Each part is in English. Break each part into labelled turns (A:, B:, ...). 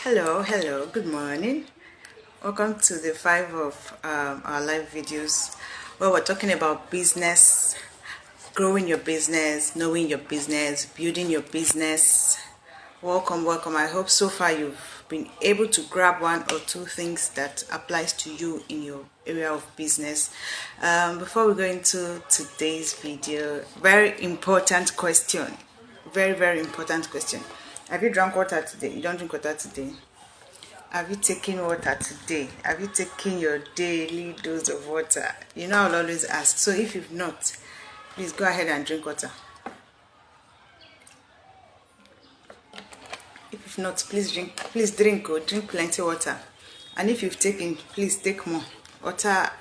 A: Hello, good morning. Welcome to the 5 of our live videos where we're talking about business, growing your business, knowing your business, building your business. Welcome. I hope so far you've been able to grab one or two things that applies to you in your area of business. Before we go into today's video, very important question. Very important question. Have you drunk water today? You don't drink water today? Have you taken water today? Have you taken your daily dose of water? You know, I'll always ask. So if you've not, please go ahead and drink water. If you've not, please drink plenty water. And if you've taken, please take more. Water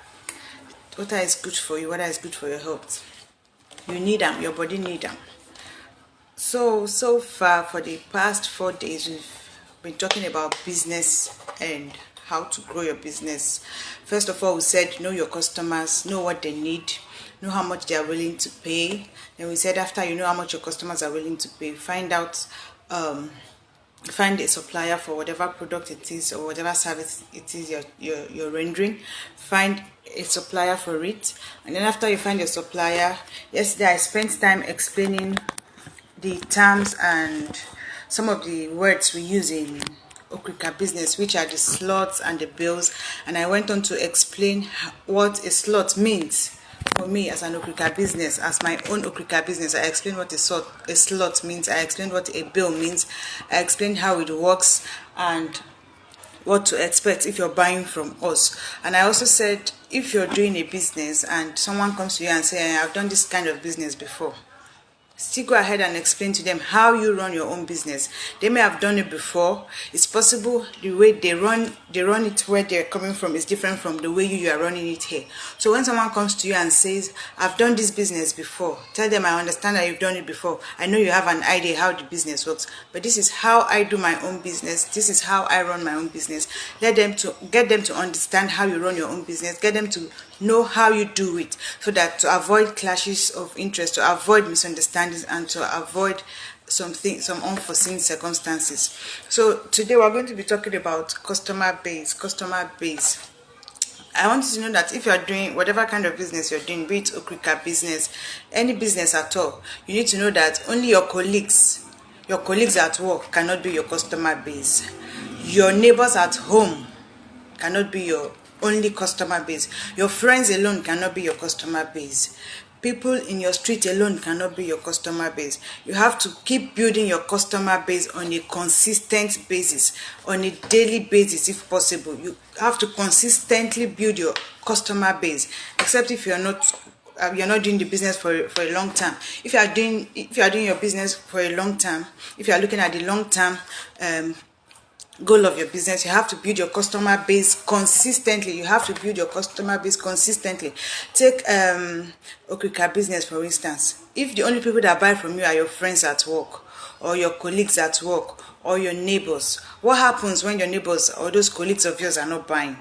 A: is good for you. Water is good for your health. You need them. Your body need them. So far for the past 4 days, we've been talking about business and how to grow your business. First of all, we said know your customers, know what they need, know how much they are willing to pay. Then we said after you know how much your customers are willing to pay, find a supplier for whatever product it is or whatever service it is you're rendering. Find a supplier for it, and then after you find your supplier, yesterday I spent time explaining the terms and some of the words we use in Okirika business, which are the slots and the bills, and I went on to explain what a slot means for me as an Okirika business, as my own Okirika business. I explained what a slot means. I explained what a bill means. I explained how it works and what to expect if you're buying from us. And I also said if you're doing a business and someone comes to you and say, I've done this kind of business before, still go ahead and explain to them how you run your own business. They may have done it before. It's possible the way they run it where they're coming from is different from the way you are running it here. So when someone comes to you and says, I've done this business before, tell them I understand that you've done it before. I know you have an idea how the business works, but this is how I do my own business. This is how I run my own business. Get them to understand how you run your own business. Get them to know how you do it, so that to avoid clashes of interest, to avoid misunderstandings, and to avoid some unforeseen circumstances. So today we're going to be talking about customer base. I want you to know that if you are doing whatever kind of business you're doing, be it Okirika business, any business at all, you need to know that only your colleagues at work cannot be your customer base. Your neighbors at home cannot be your only customer base. Your friends alone cannot be your customer base. People in your street alone cannot be your customer base. You have to keep building your customer base on a consistent basis, on a daily basis if possible. You have to consistently build your customer base, except if you're not doing the business for a long time. If you are doing your business for a long time, if you are looking at the long term goal of your business, you have to build your customer base consistently. Take Okirika business for instance. If the only people that buy from you are your friends at work, or your colleagues at work, or your neighbors, what happens when your neighbors or those colleagues of yours are not buying?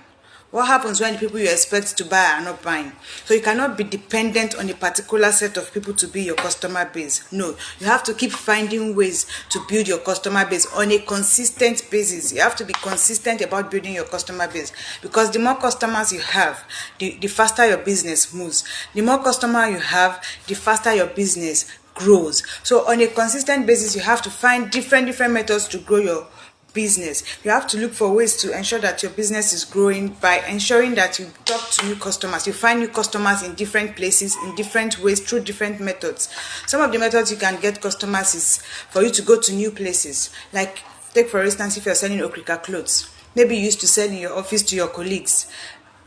A: What happens when the people you expect to buy are not buying? So you cannot be dependent on a particular set of people to be your customer base. No, you have to keep finding ways to build your customer base on a consistent basis. You have to be consistent about building your customer base, because the more customers you have, the faster your business moves. The more customer you have, the faster your business grows. So on a consistent basis, you have to find different methods to grow your business. You have to look for ways to ensure that your business is growing by ensuring that you talk to new customers. You find new customers in different places, in different ways, through different methods. Some of the methods you can get customers is for you to go to new places. Like, take for instance, if you're selling Okirika clothes, maybe you used to sell in your office to your colleagues.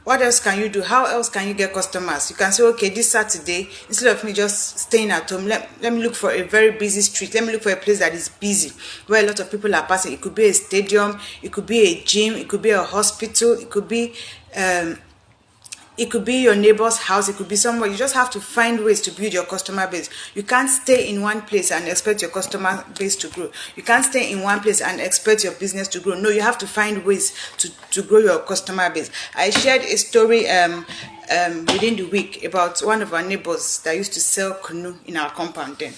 A: What else can you do? How else can you get customers? You can say, okay, this Saturday, instead of me just staying at home, let me look for a very busy street. Let me look for a place that is busy, where a lot of people are passing. It could be a stadium, it could be a gym, it could be a hospital, it could be your neighbor's house, it could be somewhere. You just have to find ways to build your customer base. You can't stay in one place and expect your customer base to grow. You can't stay in one place and expect your business to grow. No, you have to find ways to grow your customer base. I shared a story within the week about one of our neighbors that used to sell canoe in our compound then.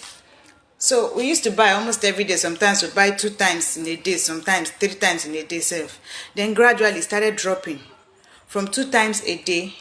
A: So we used to buy almost every day. Sometimes we buy 2 times in a day, sometimes 3 times in a day self. Then gradually it started dropping. From 2 times a day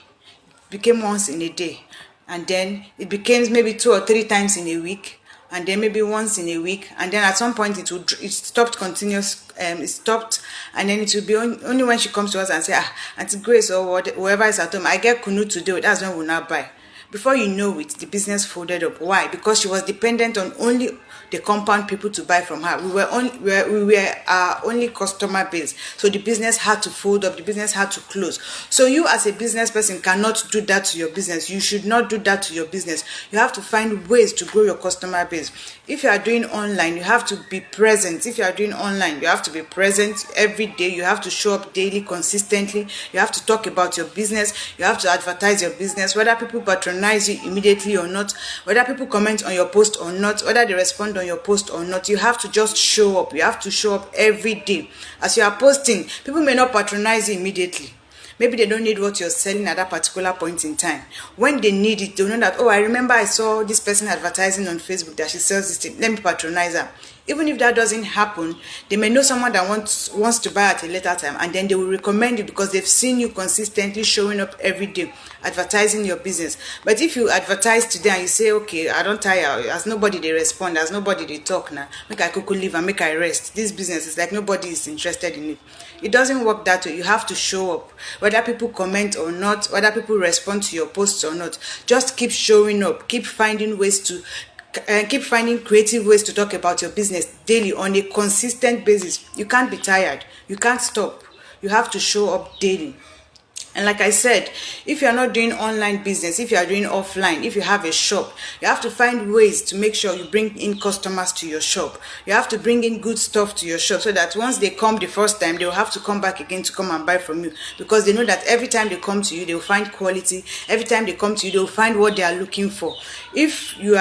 A: became once in a day. And then it became maybe 2 or 3 times in a week. And then maybe once in a week. And then at some point it stopped continuous. It stopped, and then it will be only when she comes to us and say, Auntie Grace or whoever is at home, I get kunu today. That's when we'll not buy. Before you know it, the business folded up. Why? Because she was dependent on only the compound people to buy from her. We were our only customer base. So the business had to fold up, the business had to close. So you as a business person cannot do that to your business. You should not do that to your business. You have to find ways to grow your customer base. If you are doing online, you have to be present. If you are doing online, you have to be present every day. You have to show up daily, consistently. You have to talk about your business. You have to advertise your business, whether people patronize you immediately or not, whether people comment on your post or not, whether they respond on your post or not. You have to just show up. You have to show up every day. As you are posting, people may not patronize you immediately. Maybe they don't need what you're selling at that particular point in time. When they need it, they'll know that, oh, I remember I saw this person advertising on Facebook that she sells this thing. Let me patronize her. Even if that doesn't happen, they may know someone that wants to buy at a later time, and then they will recommend you because they've seen you consistently showing up every day, advertising your business. But if you advertise today and you say, okay, I don't tire, as nobody they respond, as nobody they talk now, make I could leave and make I rest. This business is like nobody is interested in it. It doesn't work that way. You have to show up. Whether people comment or not, whether people respond to your posts or not, just keep showing up. Keep finding ways to keep finding creative ways to talk about your business daily on a consistent basis. You can't be tired. You can't stop. You have to show up daily. And like I said, if you're not doing online business, if you are doing offline, if you have a shop, you have to find ways to make sure you bring in customers to your shop. You have to bring in good stuff to your shop so that once they come the first time, they'll have to come back again to come and buy from you, because they know that every time they come to you, they'll find quality. Every time they come to you, they'll find what they are looking for. If you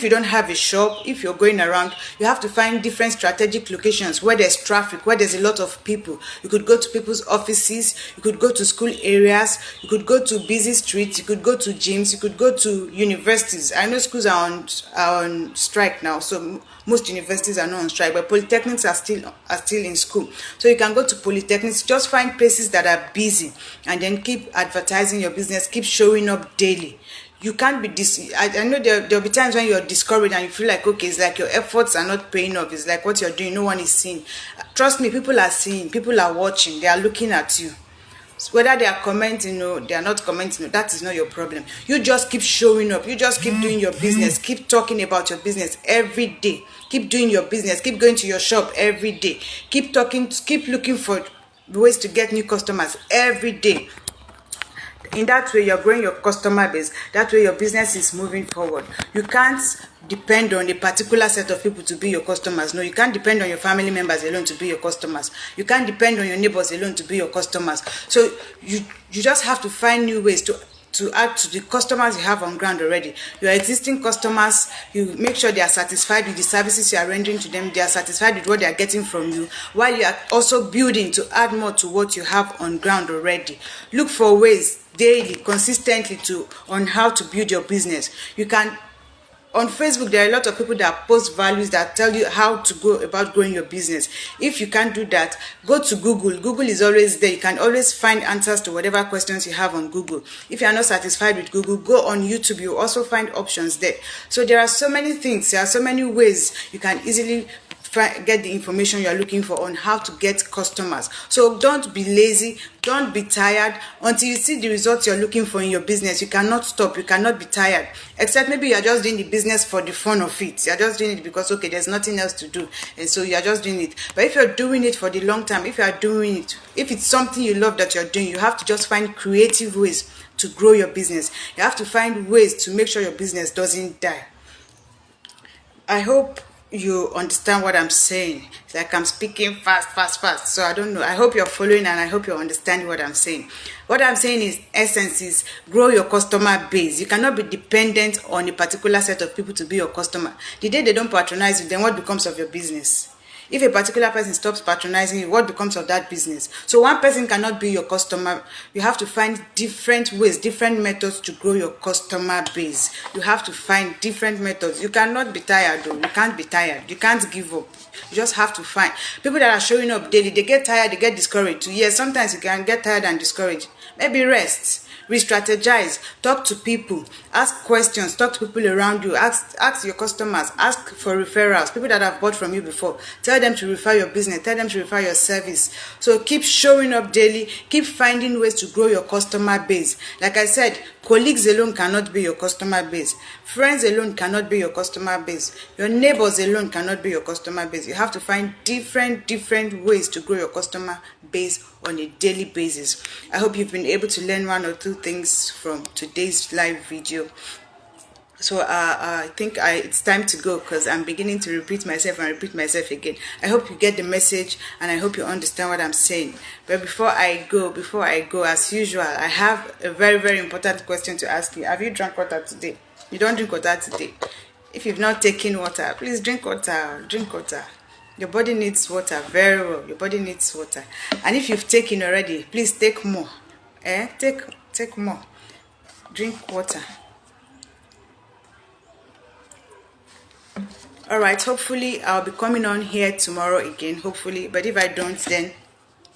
A: don't have a shop, if you're going around, you have to find different strategic locations where there's traffic, where there's a lot of people. You could go to people's offices, you could go to school areas, you could go to busy streets, you could go to gyms, you could go to universities. I know schools are on strike now, so most universities are not on strike, but polytechnics are still in school. So you can go to polytechnics. Just find places that are busy and then keep advertising your business, keep showing up daily. You can't be I know there'll be times when you're discouraged and you feel like, okay, it's like your efforts are not paying off. It's like what you're doing, no one is seeing. Trust me, people are seeing, people are watching, they are looking at you. Whether they are commenting or they are not commenting, that is not your problem. You just keep showing up. You just keep doing your business. Keep talking about your business every day. Keep doing your business. Keep going to your shop every day. Keep talking. Keep looking for ways to get new customers every day. In that way, you're growing your customer base. That way, your business is moving forward. You can't depend on a particular set of people to be your customers. No, you can't depend on your family members alone to be your customers. You can't depend on your neighbors alone to be your customers. So you just have to find new ways to add to the customers you have on ground already. Your existing customers, you make sure they are satisfied with the services you are rendering to them. They are satisfied with what they are getting from you, while you are also building to add more to what you have on ground already. Look for ways daily, consistently on how to build your business. You can on Facebook, there are a lot of people that post values that tell you how to go about growing your business. If you can't do that, go to Google. Google is always there. You can always find answers to whatever questions you have on Google. If you are not satisfied with Google, go on YouTube. You also find options there. So there are so many things. There are so many ways you can easily get the information you're looking for on how to get customers. So don't be lazy, don't be tired until you see the results you're looking for in your business. You cannot stop, you cannot be tired, except maybe you're just doing the business for the fun of it. You're just doing it because, okay, there's nothing else to do, and so you're just doing it. But if you're doing it for the long time, if it's something you love that you're doing, you have to just find creative ways to grow your business. You have to find ways to make sure your business doesn't die. I hope you understand what I'm saying. It's like I'm speaking fast. So I don't know. I hope you're following and I hope you're understanding what I'm saying. What I'm saying is, essence is grow your customer base. You cannot be dependent on a particular set of people to be your customer. The day they don't patronize you, then what becomes of your business? If a particular person stops patronizing you, what becomes of that business? So one person cannot be your customer. You have to find different ways, different methods to grow your customer base. You have to find different methods. You cannot be tired though. You can't be tired. You can't give up. You just have to find people that are showing up daily. They get tired, they get discouraged too. Yes, sometimes you can get tired and discouraged. Maybe rest, re-strategize, talk to people, ask questions, talk to people around you, ask your customers, ask for referrals, people that have bought from you before. Tell them to refer your business, tell them to refer your service. So keep showing up daily, keep finding ways to grow your customer base. Like I said, colleagues alone cannot be your customer base. Friends alone cannot be your customer base. Your neighbors alone cannot be your customer base. You have to find different ways to grow your customer base on a daily basis. I hope you've been able to learn one or two things from today's live video. So I think it's time to go because I'm beginning to repeat myself again. I hope you get the message and I hope you understand what I'm saying. But before I go, as usual, I have a very important question to ask you. Have you drank water today? You don't drink water today. If you've not taken water, please drink water. Drink water. Your body needs water very well. Your body needs water. And if you've taken already, please take more. Take more. Drink water. Alright, hopefully I'll be coming on here tomorrow again, hopefully. But if I don't, then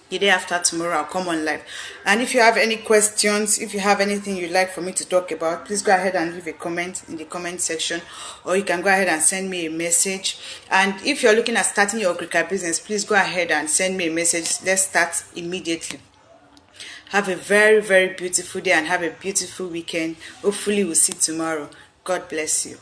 A: the day after tomorrow I'll come on live. And if you have any questions, if you have anything you'd like for me to talk about, please go ahead and leave a comment in the comment section, or you can go ahead and send me a message. And if you're looking at starting your Okirika business, please go ahead and send me a message. Let's start immediately. Have a very beautiful day and have a beautiful weekend. Hopefully we'll see tomorrow. God bless you.